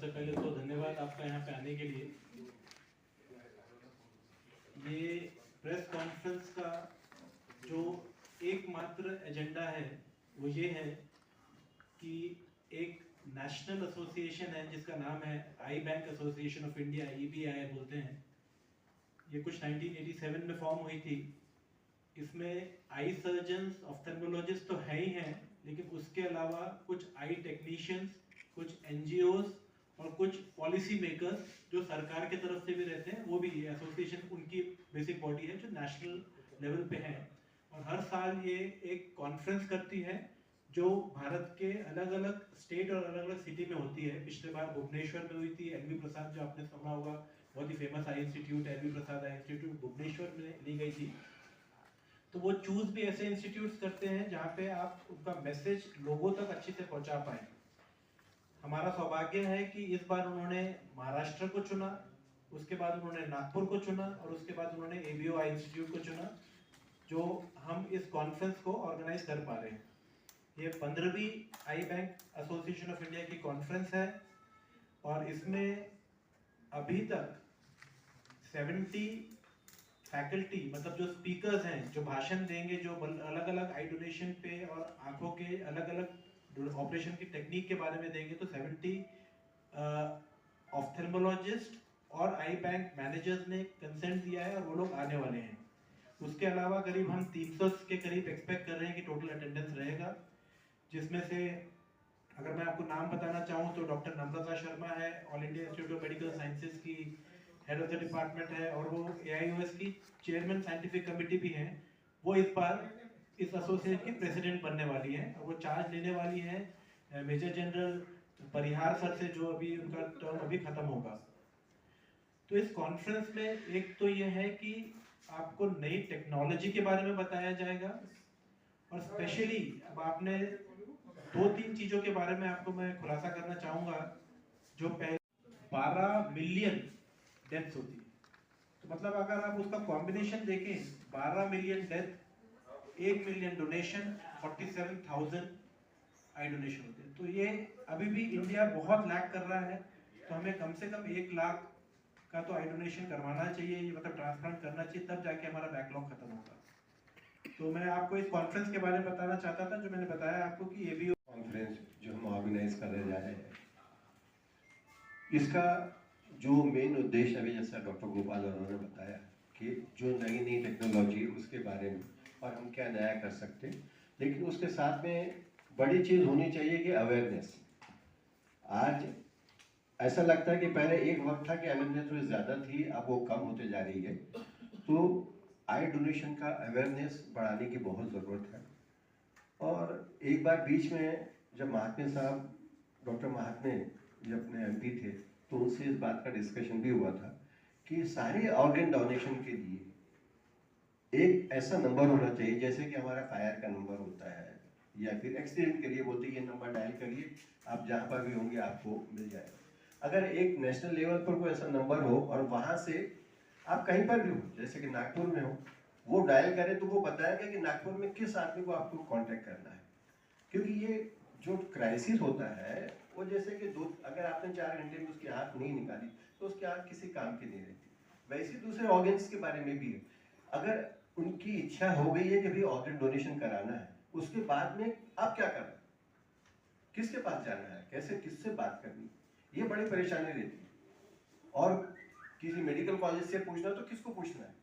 सबसे पहले तो धन्यवाद आपका यहाँ पे आने के लिए। ये प्रेस कॉन्फ्रेंस का जो एकमात्र एजेंडा है वो ये है कि एक नेशनल एसोसिएशन है जिसका नाम है eye bank association of India, EBI बोलते हैं। ये कुछ 1987 में फॉर्म हुई थी। इसमें आई सर्जन्स, ऑफ्थेल्मोलॉजिस्ट तो है ही हैं, लेकिन उसके अलावा कुछ आई टेक्नीशियंस, कुछ NGOs और कुछ पॉलिसी मेकर्स जो सरकार की तरफ से भी रहते हैं, वो भी ये एसोसिएशन उनकी बेसिक बॉडी है जो नेशनल लेवल पे है। और हर साल ये एक कॉन्फ्रेंस करती है जो भारत के अलग अलग स्टेट और अलग अलग सिटी में होती है। पिछले बार भुवनेश्वर में हुई थी। LV प्रसाद, जो आपने सुना होगा, बहुत ही famous I institute, LV Prasad I institute Bhubaneswar में ली गई थी। तो वो चूज भी ऐसे इंस्टीट्यूट्स करते हैं जहाँ पे आप उनका मैसेज लोगों तक अच्छे से पहुँचा पाए। हमारा सौभाग्य है कि इस बार उन्होंने महाराष्ट्र को चुना, उसके बाद उन्होंने नागपुर को चुना और उसके बाद उन्होंने ABO आई इंस्टीट्यूट को चुना, जो हम इस कॉन्फ्रेंस को ऑर्गेनाइज कर पा रहे हैं। ये 15वीं आई बैंक एसोसिएशन ऑफ इंडिया की कॉन्फ्रेंस है और इसमें अभी तक 70 फैकल्टी, मतलब जो स्पीकर्स हैं, जो भाषण देंगे, जो अलग अलग आई डोनेशन पे और आंखों के अलग अलग ऑपरेशन की टेक्निक के बारे में देंगे, तो 70 ऑफ्थेल्मोलॉजिस्ट और आई बैंक मैनेजर्स ने कंसेंट दिया है और वो लोग आने वाले हैं। उसके अलावा करीब हम 300 के करीब एक्सपेक्ट कर रहे हैं कि टोटल अटेंडेंस रहेगा, जिसमें से अगर मैं आपको नाम बताना चाहूँ तो डॉक्टर नम्रता शर्मा है, all India institute of medical sciences की हेड ऑफ द डिपार्टमेंट है और वो AIOS की चेयरमैन साइंटिफिक कमेटी भी है। वो इस बार इस एसोसिएशन की प्रेसिडेंट बनने वाली है और वो चार्ज लेने वाली है मेजर जनरल परिहार सर से, जो अभी उनका टर्म अभी खत्म होगा। तो इस कॉन्फ्रेंस में एक तो ये है कि आपको नई टेक्नोलॉजी के बारे में बताया जाएगा और स्पेशली अब आपने 2-3 चीजों के बारे में आपको मैं खुलासा करना चाहूंगा। जो पहले 12 मिलियन डेथ्स होती है, तो मतलब अगर आप उसका कॉम्बिनेशन देखें, 12 मिलियन डेथ, 1 मिलियन डोनेशन, 47,000 आई डोनेशन होते हैं। तो ये अभी भी इंडिया बहुत लैक कर रहा है। तो हमें कम से कम 1 लाख का तो आई डोनेशन करवाना चाहिए, ये मतलब ट्रांसप्लांट करना चाहिए, तब जाके हमारा बैकलॉग खत्म होगा। तो मैं आपको इस कॉन्फ्रेंस के बारे में बताना चाहता था, जो मैंने बताया आपको कि ABO कॉन्फ्रेंस जो हम ऑर्गेनाइज करने जा रहे हैं, इसका जो मेन उद्देश्य अभी जैसा डॉक्टर गोपाल उन्होंने बताया कि जो नई नई टेक्नोलॉजी उसके बारे में और हम क्या नया कर सकते हैं, लेकिन उसके साथ में बड़ी चीज़ होनी चाहिए कि अवेयरनेस। आज ऐसा लगता है कि पहले एक वक्त था कि अवेयरनेस थोड़ी ज़्यादा थी, अब वो कम होते जा रही है। तो आई डोनेशन का अवेयरनेस बढ़ाने की बहुत ज़रूरत है। और एक बार बीच में जब महात्मे साहब, डॉक्टर महात्मे जब अपने MP थे, तो उनसे इस बात का डिस्कशन भी हुआ था कि सारे ऑर्गन डोनेशन के लिए एक ऐसा नंबर होना चाहिए, जैसे कि हमारा फायर का नंबर होता है या फिर एक्सीडेंट के लिए बोलते हैं ये नंबर डायल करिए, आप जहाँ पर भी होंगे आपको मिल जाएगा। अगर एक नेशनल लेवल पर कोई ऐसा नंबर हो और वहाँ से आप कहीं पर भी हो, जैसे कि नागपुर में हो, वो डायल करें तो वो बताएगा कि नागपुर में किस आदमी को आपको कांटेक्ट करना है। क्योंकि ये जो क्राइसिस होता है वो जैसे कि अगर आपने 4 घंटे में उसकी आंख नहीं निकाली तो उसकी आंख किसी काम की नहीं रहती। वैसे दूसरे ऑर्गन्स के बारे में भी है, अगर उनकी इच्छा हो गई है कि भाई ऑर्गन डोनेशन कराना है, उसके बाद में आप क्या करना, किसके पास जाना है, कैसे, किससे बात करनी, ये बड़ी परेशानी रहती है। और किसी मेडिकल कॉलेज से पूछना तो किसको पूछना है।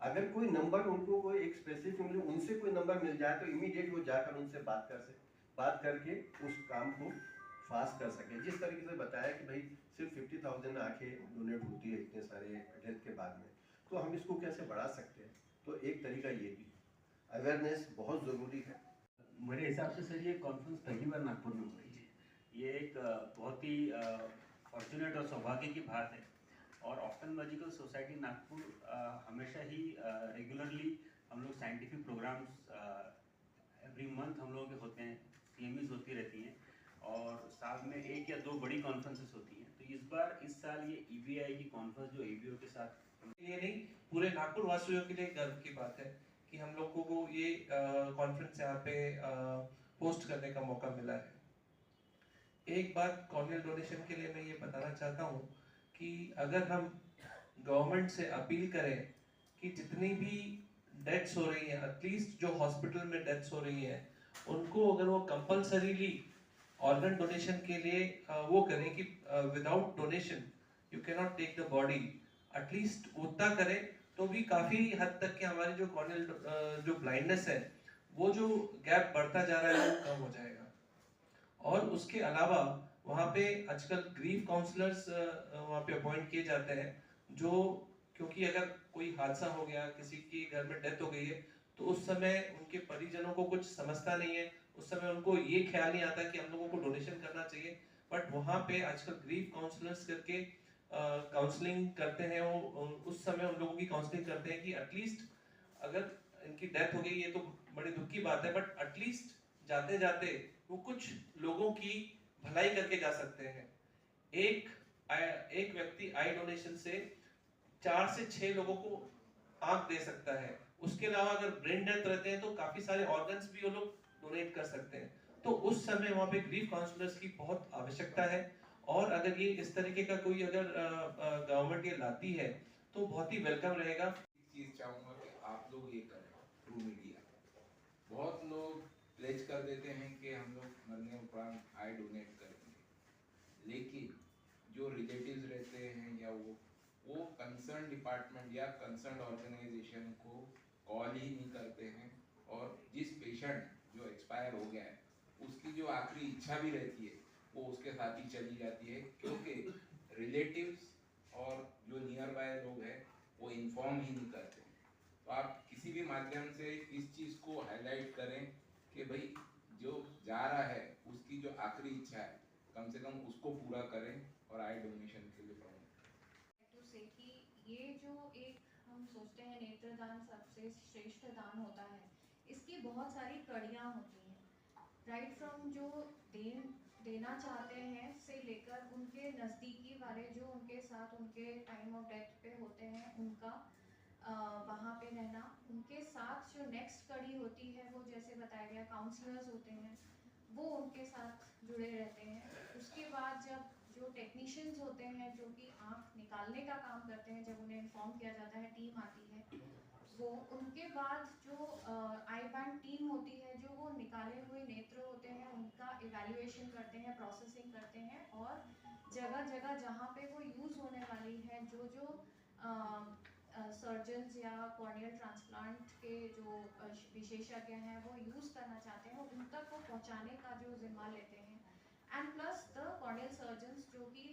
अगर कोई नंबर उनको कोई एक स्पेसिफिक उनसे कोई नंबर मिल जाए तो इमीडिएट वो जाकर उनसे बात करके उस काम को फास्ट कर सके। जिस तरीके से बताया कि भाई सिर्फ 50,000 आंखें डोनेट होती है इतने सारे डेथ के बाद में, तो हम इसको कैसे बढ़ा सकते हैं। तो एक तरीका ये भी अवेयरनेस बहुत ज़रूरी है। मेरे हिसाब से सर ये कॉन्फ्रेंस पहली बार नागपुर में हो रही है। ये एक बहुत ही फॉर्चुनेट और सौभाग्य की बात है। और ऑफ्थेल्मोलॉजिकल सोसाइटी नागपुर हमेशा ही रेगुलरली हम लोग साइंटिफिक प्रोग्राम्स एवरी मंथ हम लोगों के होते हैं, CMEs होती रहती हैं और साल में 1 या 2 बड़ी कॉन्फ्रेंसेस होती हैं। तो इस साल ये EBI की कॉन्फ्रेंस जो ABO के साथ, ये नहीं, पूरे नागपुर वासियों के लिए गर्व की बात है कि हम लोगों को ये कॉन्फ्रेंस यहाँ पे होस्ट करने का मौका मिला है। एक बात कॉर्नियल डोनेशन के लिए मैं ये बताना चाहता हूँ कि अगर हम गवर्नमेंट से अपील करें कि जितनी भी डेथ्स हो रही हैं, एटलीस्ट जो हॉस्पिटल में डेथ्स हो रही हैं, उनको अगर वो कंपल्सरीली ऑर्गन डोनेशन के लिए वो करें कि without donation you can not take the body, at least उतना करें तो भी काफ़ी हद तक कि हमारी जो कॉर्नियल जो ब्लाइंडनेस है, वो जो गैप बढ़ता जा रहा है वो कम हो जाएगा। और उसके अलावा वहाँ पे आजकल ग्रीफ काउंसलर्स वहाँ पे अपॉइंट किए जाते हैं, जो क्योंकि अगर कोई हादसा हो गया, किसी की घर में डेथ हो गई है, तो उस समय उनके परिजनों को कुछ समझता नहीं है, उस समय उनको ये ख्याल नहीं आता कि हम लोगों को डोनेशन करना चाहिए। बट वहाँ पे आजकल ग्रीफ काउंसलर्स करके काउंसलिंग करते हैं, वो उस समय उन लोगों की काउंसलिंग करते हैं कि एटलीस्ट अगर इनकी डेथ हो गई, ये तो बड़ी दुख की बात है, बट एटलीस्ट जाते जाते वो कुछ लोगों की भलाई करके जा सकते हैं। एक एक व्यक्ति आई डोनेशन से 4 से 6 लोगों को आंख दे सकता है। उसके अलावा अगर ब्रेन डेथ रहते हैं तो काफी सारे ऑर्गन्स भी वो लोग डोनेट कर सकते हैं। तो उस समय वहाँ पे ग्रीफ काउंसलर्स की बहुत आवश्यकता है। और अगर ये इस तरीके का कोई अगर गवर्नमेंट ये लाती है तो बहुत ही वेलकम रहेगा। चीज चाहूंगा कि आप लोग ये करें थ्रू मीडिया। बहुत लोग प्लेज कर देते हैं कि हम लोग मरने उपरांत आई डोनेट करेंगे, लेकिन जो रिलेटिव्स रहते हैं या वो कंसर्न डिपार्टमेंट या कंसर्न ऑर्गेनाइजेशन को कॉल ही नहीं करते हैं। और जिस पेशेंट जो एक्सपायर हो गया है उसकी जो आखिरी इच्छा भी रहती है वो उसके साथ ही चली जाती है, क्योंकि रिलेटिव्स और जो नियर बाय लोग हैं वो इन्फॉर्म ही नहीं करते। तो आप किसी भी माध्यम से इस चीज़ को हाईलाइट करें कि भाई जो जा रहा है उसकी जो आखिरी इच्छा है कम से कम उसको पूरा करें और आई डोनेशन के लिए प्रमोट। तो से कि ये जो एक हम सोचते हैं नेत्रदान सबसे श्रेष्ठ दान होता है, इसकी बहुत सारी कड़ियाँ होती हैं। राइट फ्रॉम जो देना चाहते हैं से लेकर उनके नज़दीकी वाले जो उनके साथ उनके टाइम ऑफ डेथ पे होते हैं, उनका वहाँ पे रहना, उनके साथ जो नेक्स्ट कड़ी होती है वो जैसे बताया गया काउंसलर्स होते हैं, वो उनके साथ जुड़े रहते हैं। उसके बाद जब जो टेक्नीशियंस होते हैं जो कि आँख निकालने का काम करते हैं, जब उन्हें इन्फॉर्म किया जाता है, टीम आती है वो, उनके बाद जो आई बैंक टीम होती है जो वो निकाले हुए नेत्र होते हैं उनका इवैल्यूएशन करते हैं, प्रोसेसिंग करते हैं, और जगह जगह जहाँ पे वो यूज़ होने वाली है, जो जो सर्जन्स या कॉर्नियल ट्रांसप्लांट के जो विशेषज्ञ हैं वो यूज़ करना चाहते हैं, उन तक वो पहुँचाने का जो जिम्मा लेते हैं। And plus the corneal surgeons जो कि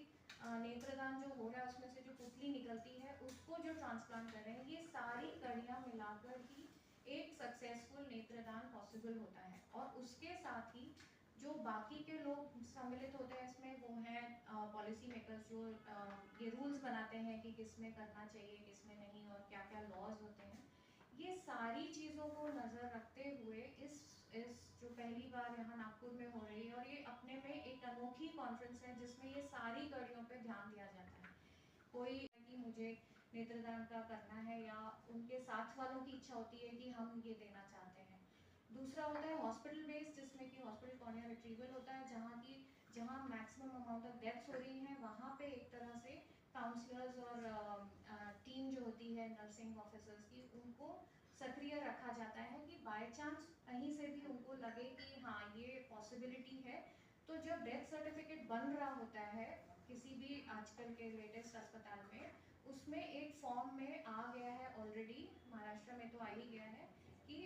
नेत्रदान जो हो रहा है उसमें से जो पुतली निकलती है उसको जो ट्रांसप्लांट कर रहे हैं, ये सारी कड़ियाँ मिलाकर ही एक सक्सेसफुल नेत्रदान पॉसिबल होता है। और उसके साथ ही जो बाकी के लोग सम्मिलित होते हैं इसमें, वो हैं पॉलिसी मेकर्स जो ये रूल्स बनाते हैं कि किस में करना चाहिए किस में नहीं, और क्या क्या लॉज होते हैं। ये सारी चीज़ों को नज़र रखते हुए इस जो पहली बार यहाँ नागपुर में हो रही है, और ये अपने में एक अनोखी कॉन्फ्रेंस है जिसमें ये सारी कड़ियों पे ध्यान दिया जाता है। कोई कि मुझे नेत्रदान का करना है, या उनके साथ वालों की इच्छा होती है कि हम ये देना चाहते हैं। दूसरा होता है हॉस्पिटल बेस्ड, जिसमें कि हॉस्पिटल कॉर्निया रिट्रीवल होता है, जहाँ मैक्सिमम अमाउंट ऑफ डेथ्स हो रही हैं, वहाँ पे एक तरह से काउंसलर्स और टीम जो होती है नर्सिंग ऑफिसर्स की, उनको सक्रिय रखा जाता है कि बाय चांस कहीं से भी उनको लगे कि हाँ ये पॉसिबिलिटी है, तो जब डेथ सर्टिफिकेट बन रहा होता है किसी भी आजकल के लेटेस्ट अस्पताल में, उसमें एक फॉर्म में आ गया है ऑलरेडी, महाराष्ट्र में तो आ ही गया है कि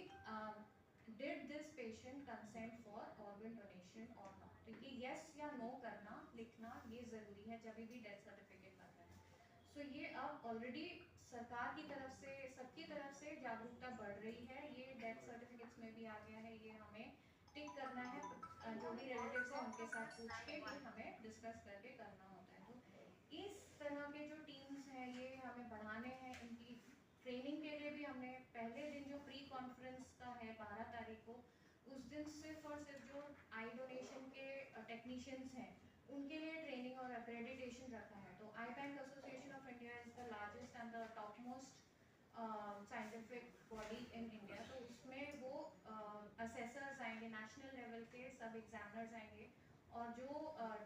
did this patient consent for organ donation और नॉट। तो ये येस या नो करना, लिखना ये ज़रूरी है जब भी डेथ सर्टिफिकेट बन रहा है। सो ये अब ऑलरेडी सरकार की तरफ से, सबकी तरफ से जागरूकता बढ़ रही है। ये डेथ सर्टिफिकेट्स में भी आ गया है, ये हमें टिक करना है, जो भी रिलेटिव्स हैं उनके साथ पूछ के ये हमें डिस्कस करके करना होता है। तो इस तरह के जो टीम्स हैं ये हमें बढ़ाने हैं। इनकी ट्रेनिंग के लिए भी हमने पहले दिन जो प्री कॉन्फ्रेंस का है 12 तारीख को, उस दिन सिर्फ और सिर्फ जो आई डोनेशन के टेक्नीशियंस हैं उनके लिए ट्रेनिंग और एक्रेडिटेशन रखा है। तो eye bank association of India is the largest and the top most scientific body in India. तो उसमें वो असेसर्स आएंगे, नेशनल लेवल के सब एग्जामिनर्स आएंगे, और जो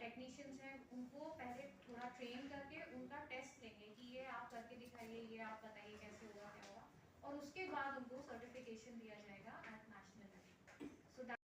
टेक्नीशियंस हैं उनको पहले थोड़ा ट्रेन करके उनका टेस्ट लेंगे कि ये आप करके दिखाइए, ये आप बताइए कैसे होगा क्या होगा, और उसके बाद उनको सर्टिफिकेट